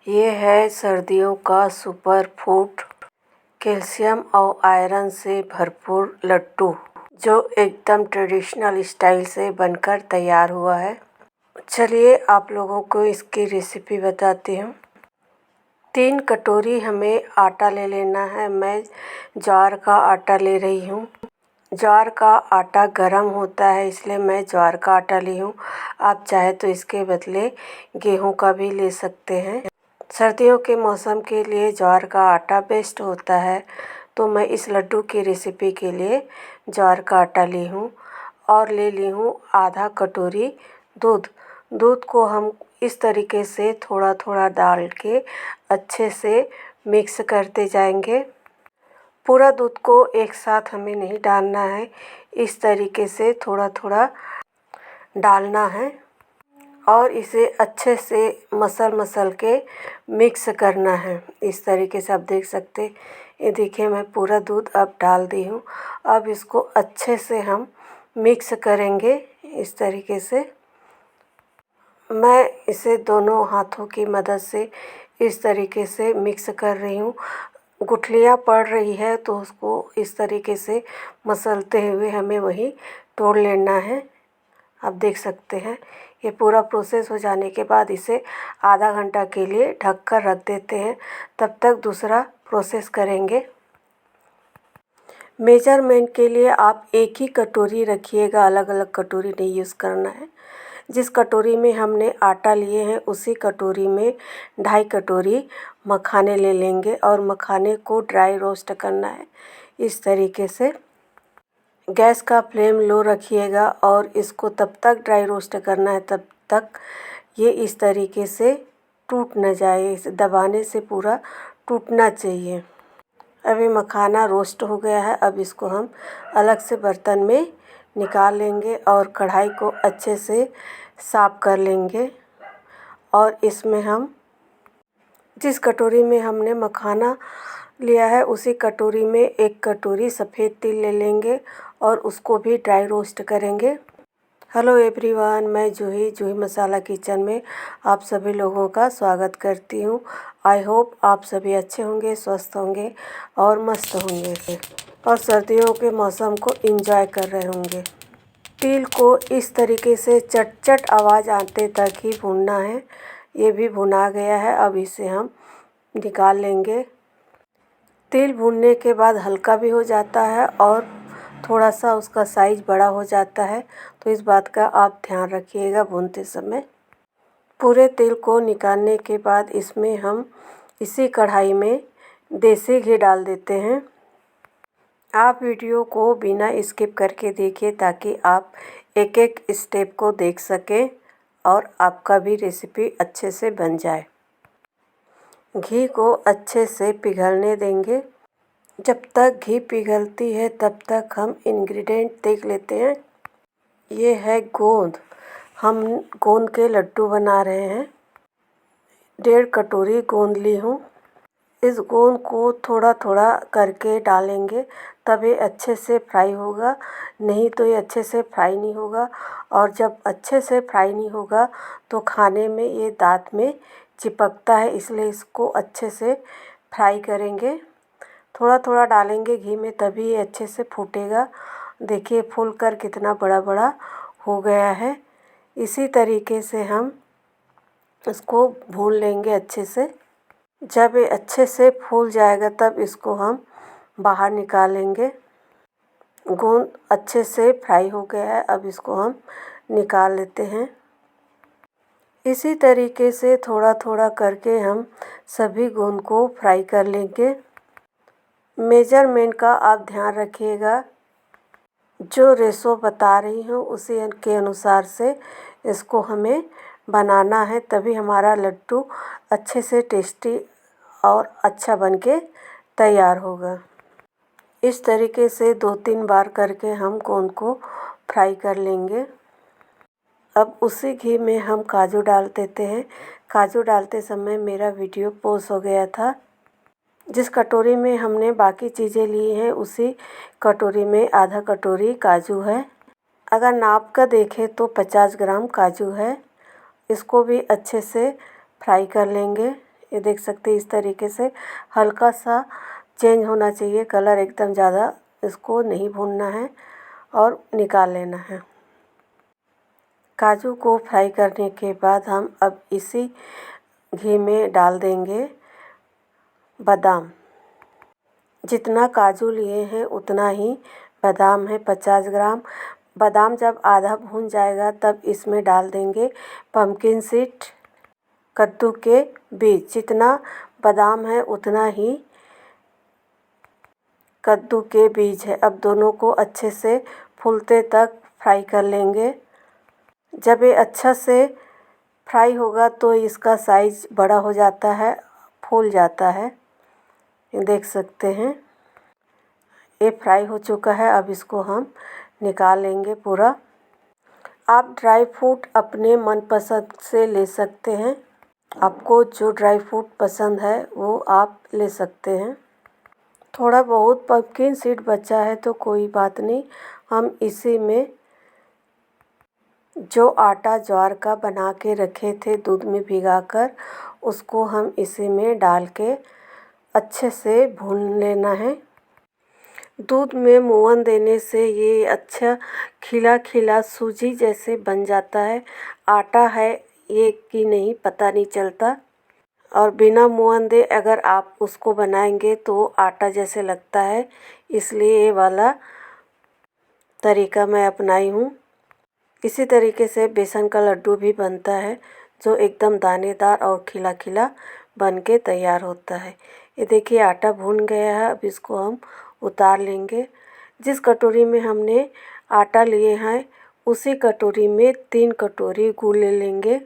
ये है सर्दियों का सुपर फूड, कैल्शियम और आयरन से भरपूर लड्डू, जो एकदम ट्रेडिशनल स्टाइल से बनकर तैयार हुआ है। चलिए आप लोगों को इसकी रेसिपी बताती हूँ। 3 कटोरी हमें आटा ले लेना है। मैं ज्वार का आटा ले रही हूँ। ज्वार का आटा गरम होता है, इसलिए मैं ज्वार का आटा ली हूँ। आप चाहे तो इसके बदले गेहूं का भी ले सकते हैं। सर्दियों के मौसम के लिए ज्वार का आटा बेस्ट होता है, तो मैं इस लड्डू की रेसिपी के लिए ज्वार का आटा ली हूँ। और ले ली हूँ आधा कटोरी दूध। दूध को हम इस तरीके से थोड़ा थोड़ा डाल के अच्छे से मिक्स करते जाएंगे। पूरा दूध को एक साथ हमें नहीं डालना है, इस तरीके से थोड़ा थोड़ा डालना है और इसे अच्छे से मसल के मिक्स करना है। इस तरीके से आप देख सकते, ये देखिए मैं पूरा दूध अब डाल दी हूँ। अब इसको अच्छे से हम मिक्स करेंगे। इस तरीके से मैं इसे दोनों हाथों की मदद से इस तरीके से मिक्स कर रही हूँ। गुठलियाँ पड़ रही है तो उसको इस तरीके से मसलते हुए हमें वही तोड़ लेना है। आप देख सकते हैं, ये पूरा प्रोसेस हो जाने के बाद इसे आधा घंटा के लिए ढक कर रख देते हैं। तब तक दूसरा प्रोसेस करेंगे। मेजरमेंट के लिए आप एक ही कटोरी रखिएगा, अलग अलग कटोरी नहीं यूज़ करना है। जिस कटोरी में हमने आटा लिए हैं उसी कटोरी में 2.5 कटोरी मखाने ले लेंगे और मखाने को ड्राई रोस्ट करना है। इस तरीके से गैस का फ्लेम लो रखिएगा और इसको तब तक ड्राई रोस्ट करना है तब तक ये इस तरीके से टूट न जाए। इसे दबाने से पूरा टूटना चाहिए। अभी मखाना रोस्ट हो गया है। अब इसको हम अलग से बर्तन में निकाल लेंगे और कढ़ाई को अच्छे से साफ़ कर लेंगे। और इसमें हम जिस कटोरी में हमने मखाना लिया है उसी कटोरी में 1 कटोरी सफ़ेद तिल ले लेंगे और उसको भी ड्राई रोस्ट करेंगे। हेलो एवरीवन, मैं जूही मसाला किचन में आप सभी लोगों का स्वागत करती हूँ। आई होप आप सभी अच्छे होंगे, स्वस्थ होंगे और मस्त होंगे और सर्दियों के मौसम को एंजॉय कर रहे होंगे। तिल को इस तरीके से चट चट आवाज़ आते तक ही भूनना है। ये भी भुना गया है। अब इसे हम निकाल लेंगे। तिल भूनने के बाद हल्का भी हो जाता है और थोड़ा सा उसका साइज़ बड़ा हो जाता है, तो इस बात का आप ध्यान रखिएगा भूनते समय। पूरे तिल को निकालने के बाद इसमें हम इसी कढ़ाई में देसी घी डाल देते हैं। आप वीडियो को बिना स्किप करके देखिए ताकि आप एक एक स्टेप को देख सकें और आपका भी रेसिपी अच्छे से बन जाए। घी को अच्छे से पिघलने देंगे। जब तक घी पिघलती है तब तक हम इंग्रेडिएंट देख लेते हैं। ये है गोंद। हम गोंद के लड्डू बना रहे हैं। 1.5 कटोरी गोंद ली हूँ। इस गोंद को थोड़ा थोड़ा करके डालेंगे, तब ये अच्छे से फ्राई होगा, नहीं तो ये अच्छे से फ्राई नहीं होगा। और जब अच्छे से फ्राई नहीं होगा तो खाने में ये दांत में चिपकता है, इसलिए इसको अच्छे से फ्राई करेंगे। थोड़ा थोड़ा डालेंगे घी में, तभी ये अच्छे से फूटेगा। देखिए फूल कर कितना बड़ा बड़ा हो गया है। इसी तरीके से हम इसको भून लेंगे अच्छे से। जब ये अच्छे से फूल जाएगा तब इसको हम बाहर निकालेंगे। गोंद अच्छे से फ्राई हो गया है, अब इसको हम निकाल लेते हैं। इसी तरीके से थोड़ा थोड़ा करके हम सभी गोंद को फ्राई कर लेंगे। मेजरमेंट का आप ध्यान रखिएगा। जो रेशो बता रही हूँ उसी के अनुसार से इसको हमें बनाना है, तभी हमारा लड्डू अच्छे से टेस्टी और अच्छा बनके तैयार होगा। इस तरीके से 2-3 बार करके हम गोंद को फ्राई कर लेंगे। अब उसी घी में हम काजू डाल देते हैं। काजू डालते समय मेरा वीडियो पॉज हो गया था। जिस कटोरी में हमने बाकी चीज़ें ली हैं उसी कटोरी में आधा कटोरी काजू है। अगर नाप का देखें तो 50 ग्राम काजू है। इसको भी अच्छे से फ्राई कर लेंगे। ये देख सकते हैं इस तरीके से हल्का सा चेंज होना चाहिए कलर, एकदम ज़्यादा इसको नहीं भूनना है और निकाल लेना है। काजू को फ्राई करने के बाद हम अब इसी घी में डाल देंगे बादाम। जितना काजू लिए हैं उतना ही बादाम है, 50 ग्राम। बादाम जब आधा भून जाएगा तब इसमें डाल देंगे पम्पकिन सीड, कद्दू के बीज। जितना बादाम है उतना ही कद्दू के बीज है। अब दोनों को अच्छे से फूलते तक फ्राई कर लेंगे। जब ये अच्छा से फ्राई होगा तो इसका साइज़ बड़ा हो जाता है, फूल जाता है। ये देख सकते हैं ये फ्राई हो चुका है। अब इसको हम निकाल लेंगे पूरा। आप ड्राई फ्रूट अपने मनपसंद से ले सकते हैं। आपको जो ड्राई फ्रूट पसंद है वो आप ले सकते हैं। थोड़ा बहुत पम्पकिन सीड बचा है तो कोई बात नहीं, हम इसी में जो आटा ज्वार का बना के रखे थे दूध में भिगाकर, उसको हम इसी में डाल के अच्छे से भून लेना है। दूध में मोहन देने से ये अच्छा खिला खिला सूजी जैसे बन जाता है। आटा है ये कि नहीं पता नहीं चलता, और बिना मोहन दे अगर आप उसको बनाएंगे तो आटा जैसे लगता है। इसलिए ये वाला तरीका मैं अपनाई हूँ। इसी तरीके से बेसन का लड्डू भी बनता है जो एकदम दानेदार और खिला खिला बन के तैयार होता है। ये देखिए आटा भून गया है। अब इसको हम उतार लेंगे। जिस कटोरी में हमने आटा लिए हैं उसी कटोरी में 3 कटोरी गुड़ ले लेंगे।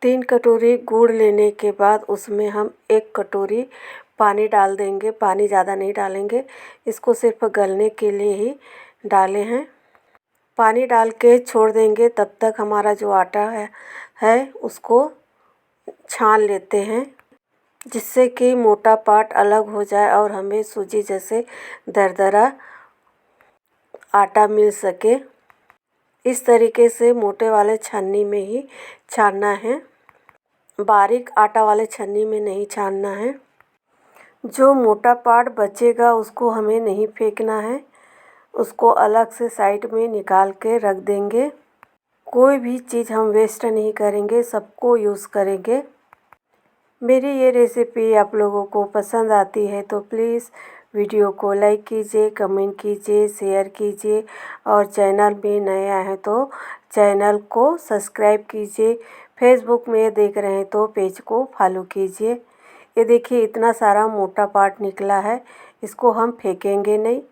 3 कटोरी गुड़ लेने के बाद उसमें हम 1 कटोरी पानी डाल देंगे। पानी ज़्यादा नहीं डालेंगे, इसको सिर्फ गलने के लिए ही डाले हैं। पानी डाल के छोड़ देंगे। तब तक हमारा जो आटा है उसको छान लेते हैं, जिससे कि मोटा पार्ट अलग हो जाए और हमें सूजी जैसे दरदरा आटा मिल सके। इस तरीके से मोटे वाले छन्नी में ही छानना है, बारीक आटा वाले छन्नी में नहीं छानना है। जो मोटा पार्ट बचेगा उसको हमें नहीं फेंकना है, उसको अलग से साइड में निकाल के रख देंगे। कोई भी चीज़ हम वेस्ट नहीं करेंगे, सबको यूज़ करेंगे। मेरी ये रेसिपी आप लोगों को पसंद आती है तो प्लीज़ वीडियो को लाइक कीजिए, कमेंट कीजिए, शेयर कीजिए, और चैनल में नया है तो चैनल को सब्सक्राइब कीजिए। फेसबुक में देख रहे हैं तो पेज को फॉलो कीजिए। ये देखिए इतना सारा मोटा पार्ट निकला है, इसको हम फेंकेंगे नहीं।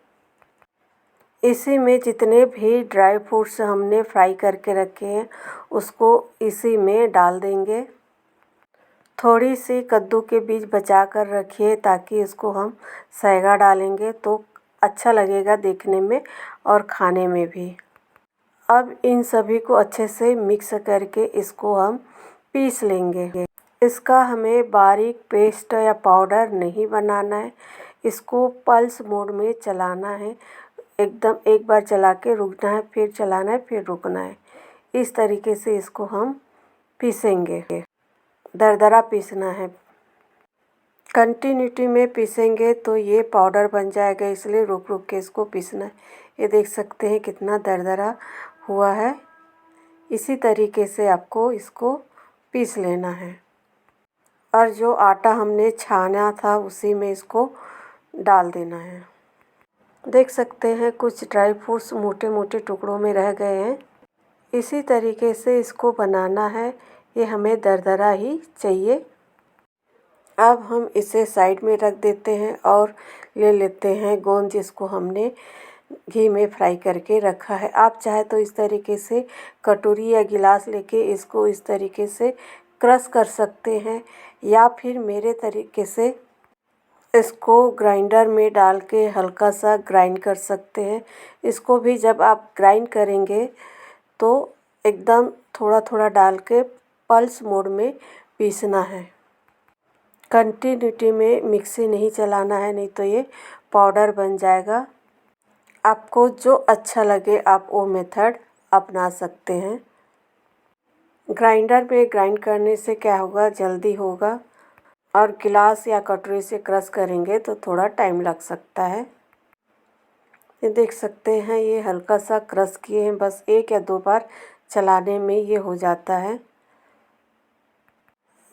इसी में जितने भी ड्राई फ्रूट्स हमने फ्राई करके रखे हैं उसको इसी में डाल देंगे। थोड़ी सी कद्दू के बीज बचा कर रखिए ताकि इसको हम सैगा डालेंगे तो अच्छा लगेगा देखने में और खाने में भी। अब इन सभी को अच्छे से मिक्स करके इसको हम पीस लेंगे। इसका हमें बारीक पेस्ट या पाउडर नहीं बनाना है, इसको पल्स मोड में चलाना है। एकदम एक बार चला के रुकना है, फिर चलाना है, फिर रुकना है। इस तरीके से इसको हम पीसेंगे, दरदरा पीसना है। कंटिन्यूटी में पीसेंगे तो ये पाउडर बन जाएगा, इसलिए रुक रुक के इसको पीसना है। ये देख सकते हैं कितना दरदरा हुआ है। इसी तरीके से आपको इसको पीस लेना है, और जो आटा हमने छाना था उसी में इसको डाल देना है। देख सकते हैं कुछ ड्राई फ्रूट्स मोटे मोटे टुकड़ों में रह गए हैं। इसी तरीके से इसको बनाना है, ये हमें दरदरा ही चाहिए। अब हम इसे साइड में रख देते हैं और ले लेते हैं गोंद, जिसको हमने घी में फ्राई करके रखा है। आप चाहे तो इस तरीके से कटोरी या गिलास लेके इसको इस तरीके से क्रश कर सकते हैं, या फिर मेरे तरीके से इसको ग्राइंडर में डाल के हल्का सा ग्राइंड कर सकते हैं। इसको भी जब आप ग्राइंड करेंगे तो एकदम थोड़ा थोड़ा डाल के पल्स मोड में पीसना है। कंटिन्यूटी में मिक्सी नहीं चलाना है, नहीं तो ये पाउडर बन जाएगा। आपको जो अच्छा लगे आप वो मेथड अपना सकते हैं। ग्राइंडर में ग्राइंड करने से क्या होगा, जल्दी होगा और गिलास या कटोरी से क्रश करेंगे तो थोड़ा टाइम लग सकता है। ये देख सकते हैं, ये हल्का सा क्रश किए हैं, बस 1 या 2 बार चलाने में ये हो जाता है।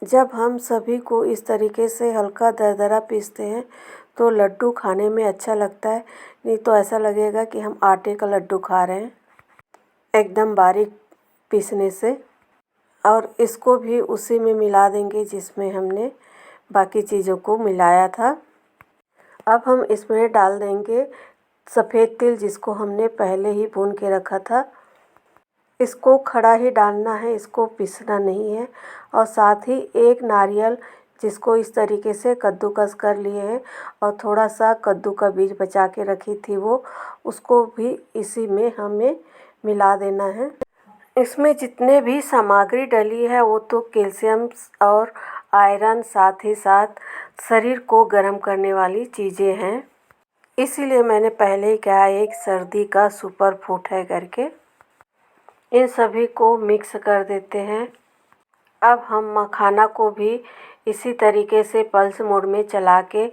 जब हम सभी को इस तरीके से हल्का दरदरा पीसते हैं तो लड्डू खाने में अच्छा लगता है, नहीं तो ऐसा लगेगा कि हम आटे का लड्डू खा रहे हैं एकदम बारीक पीसने से। और इसको भी उसी में मिला देंगे जिसमें हमने बाकी चीज़ों को मिलाया था। अब हम इसमें डाल देंगे सफ़ेद तिल, जिसको हमने पहले ही भून के रखा था। इसको खड़ा ही डालना है, इसको पीसना नहीं है। और साथ ही 1 नारियल, जिसको इस तरीके से कद्दूकस कर लिए हैं और थोड़ा सा कद्दू का बीज बचा के रखी थी उसको भी इसी में हमें मिला देना है। इसमें जितने भी सामग्री डली है वो तो कैल्शियम और आयरन, साथ ही साथ शरीर को गर्म करने वाली चीज़ें हैं। इसीलिए मैंने पहले ही कहा एक सर्दी का सुपर फूड है करके। इन सभी को मिक्स कर देते हैं। अब हम मखाना को भी इसी तरीके से पल्स मोड में चला के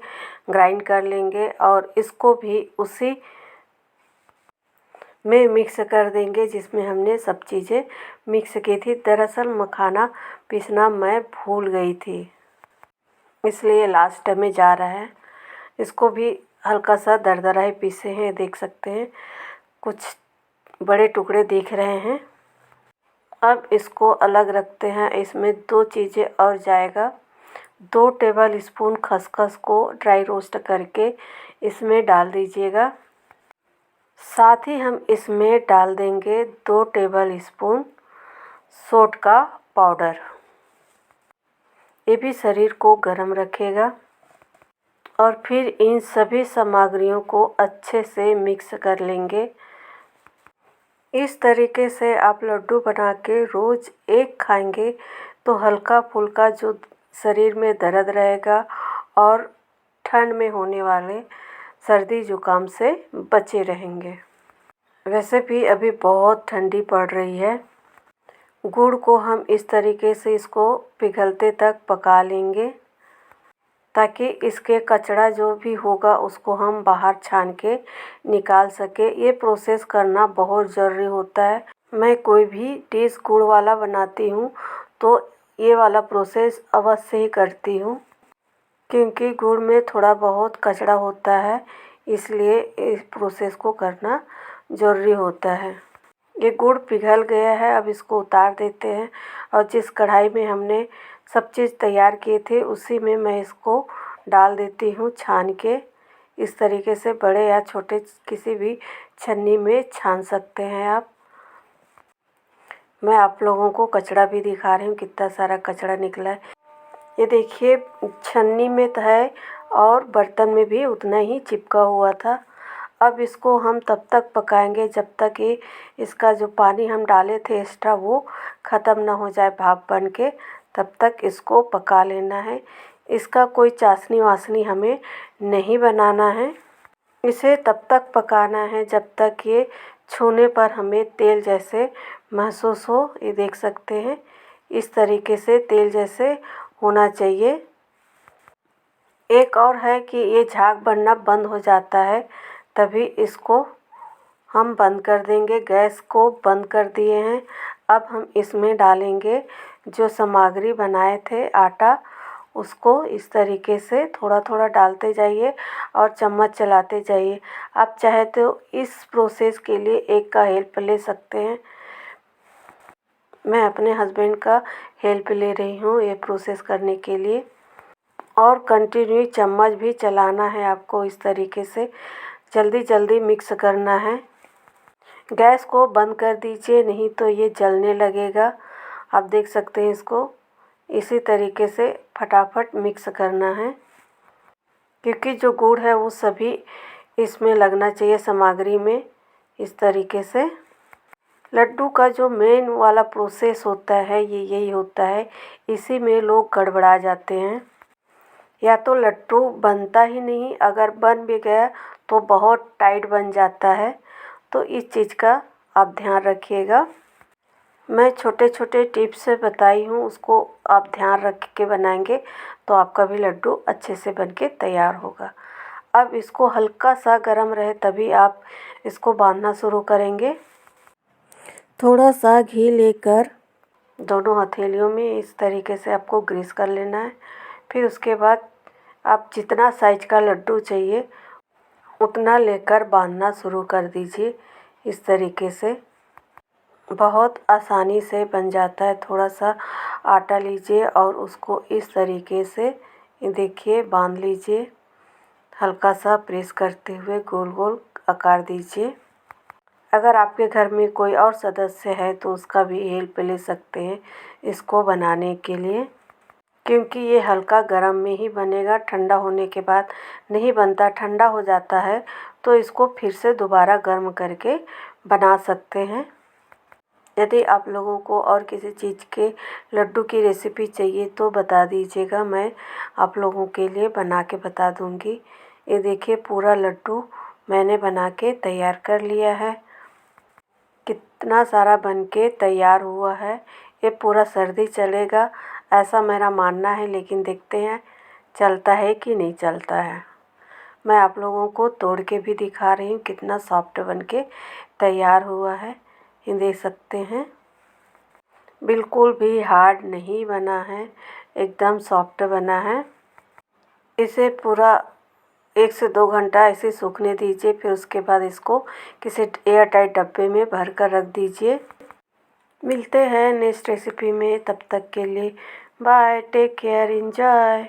ग्राइंड कर लेंगे और इसको भी उसी में मिक्स कर देंगे जिसमें हमने सब चीज़ें मिक्स की थी। दरअसल मखाना पीसना मैं भूल गई थी, इसलिए लास्ट में जा रहा है। इसको भी हल्का सा दरदरा ही पीसे हैं, देख सकते हैं कुछ बड़े टुकड़े दिख रहे हैं। अब इसको अलग रखते हैं। इसमें 2 चीज़ें और जाएगा। 2 टेबल स्पून खसखस को ड्राई रोस्ट करके इसमें डाल दीजिएगा। साथ ही हम इसमें डाल देंगे 2 टेबल स्पून सौंठ का पाउडर। ये भी शरीर को गर्म रखेगा। और फिर इन सभी सामग्रियों को अच्छे से मिक्स कर लेंगे। इस तरीके से आप लड्डू बना के रोज़ एक खाएंगे तो हल्का फुल्का जो शरीर में दर्द रहेगा और ठंड में होने वाले सर्दी ज़ुकाम से बचे रहेंगे। वैसे भी अभी बहुत ठंडी पड़ रही है। गुड़ को हम इस तरीके से इसको पिघलते तक पका लेंगे ताकि इसके कचरा जो भी होगा उसको हम बाहर छान के निकाल सके। ये प्रोसेस करना बहुत ज़रूरी होता है। मैं कोई भी डिश गुड़ वाला बनाती हूँ तो ये वाला प्रोसेस अवश्य ही करती हूँ, क्योंकि गुड़ में थोड़ा बहुत कचरा होता है, इसलिए इस प्रोसेस को करना ज़रूरी होता है। ये गुड़ पिघल गया है, अब इसको उतार देते हैं और जिस कढ़ाई में हमने सब चीज़ तैयार किए थे उसी में मैं इसको डाल देती हूँ छान के। इस तरीके से बड़े या छोटे किसी भी छन्नी में छान सकते हैं आप। मैं आप लोगों को कचरा भी दिखा रही हूँ, कितना सारा कचरा निकला है। ये देखिए, छन्नी में तो है और बर्तन में भी उतना ही चिपका हुआ था। अब इसको हम तब तक पकाएंगे जब तक ये इसका जो पानी हम डाले थे एक्स्ट्रा वो ख़त्म ना हो जाए भाप बन के, तब तक इसको पका लेना है। इसका कोई चाशनी वाशनी हमें नहीं बनाना है। इसे तब तक पकाना है जब तक ये छूने पर हमें तेल जैसे महसूस हो। ये देख सकते हैं, इस तरीके से तेल जैसे होना चाहिए। एक और है कि ये झाग बनना बंद हो जाता है, तभी इसको हम बंद कर देंगे। गैस को बंद कर दिए हैं। अब हम इसमें डालेंगे जो सामग्री बनाए थे आटा, उसको इस तरीके से थोड़ा थोड़ा डालते जाइए और चम्मच चलाते जाइए। आप चाहे तो इस प्रोसेस के लिए एक का हेल्प ले सकते हैं। मैं अपने हस्बैंड का हेल्प ले रही हूँ ये प्रोसेस करने के लिए। और कंटिन्यू चम्मच भी चलाना है आपको, इस तरीके से जल्दी जल्दी मिक्स करना है। गैस को बंद कर दीजिए, नहीं तो ये जलने लगेगा। आप देख सकते हैं, इसको इसी तरीके से फटाफट मिक्स करना है, क्योंकि जो गुड़ है वो सभी इसमें लगना चाहिए सामग्री में। इस तरीके से लड्डू का जो मेन वाला प्रोसेस होता है ये यही होता है। इसी में लोग गड़बड़ा जाते हैं, या तो लड्डू बनता ही नहीं, अगर बन भी गया तो बहुत टाइट बन जाता है। तो इस चीज़ का आप ध्यान रखिएगा। मैं छोटे छोटे टिप्स से बताई हूँ, उसको आप ध्यान रख के बनाएंगे तो आपका भी लड्डू अच्छे से बन के तैयार होगा। अब इसको हल्का सा गर्म रहे तभी आप इसको बांधना शुरू करेंगे। थोड़ा सा घी लेकर दोनों हथेलियों में इस तरीके से आपको ग्रीस कर लेना है। फिर उसके बाद आप जितना साइज का लड्डू चाहिए उतना लेकर बांधना शुरू कर दीजिए। इस तरीके से बहुत आसानी से बन जाता है। थोड़ा सा आटा लीजिए और उसको इस तरीके से देखिए बांध लीजिए। हल्का सा प्रेस करते हुए गोल गोल आकार दीजिए। अगर आपके घर में कोई और सदस्य है तो उसका भी हेल्प ले सकते हैं इसको बनाने के लिए, क्योंकि ये हल्का गर्म में ही बनेगा। ठंडा होने के बाद नहीं बनता, ठंडा हो जाता है तो इसको फिर से दोबारा गर्म करके बना सकते हैं। यदि आप लोगों को और किसी चीज़ के लड्डू की रेसिपी चाहिए तो बता दीजिएगा, मैं आप लोगों के लिए बना के बता दूंगी। ये देखिए पूरा लड्डू मैंने बना के तैयार कर लिया है। कितना सारा बन के तैयार हुआ है। ये पूरा सर्दी चलेगा ऐसा मेरा मानना है, लेकिन देखते हैं चलता है कि नहीं चलता है। मैं आप लोगों को तोड़ के भी दिखा रही हूँ कितना सॉफ्ट बन के तैयार हुआ है। ये देख सकते हैं बिल्कुल भी हार्ड नहीं बना है, एकदम सॉफ्ट बना है। इसे पूरा 1 से 2 घंटा ऐसे सूखने दीजिए। फिर उसके बाद इसको किसी एयर टाइट डब्बे में भर कर रख दीजिए। मिलते हैं नेक्स्ट रेसिपी में, तब तक के लिए बाय, टेक केयर, एंजॉय।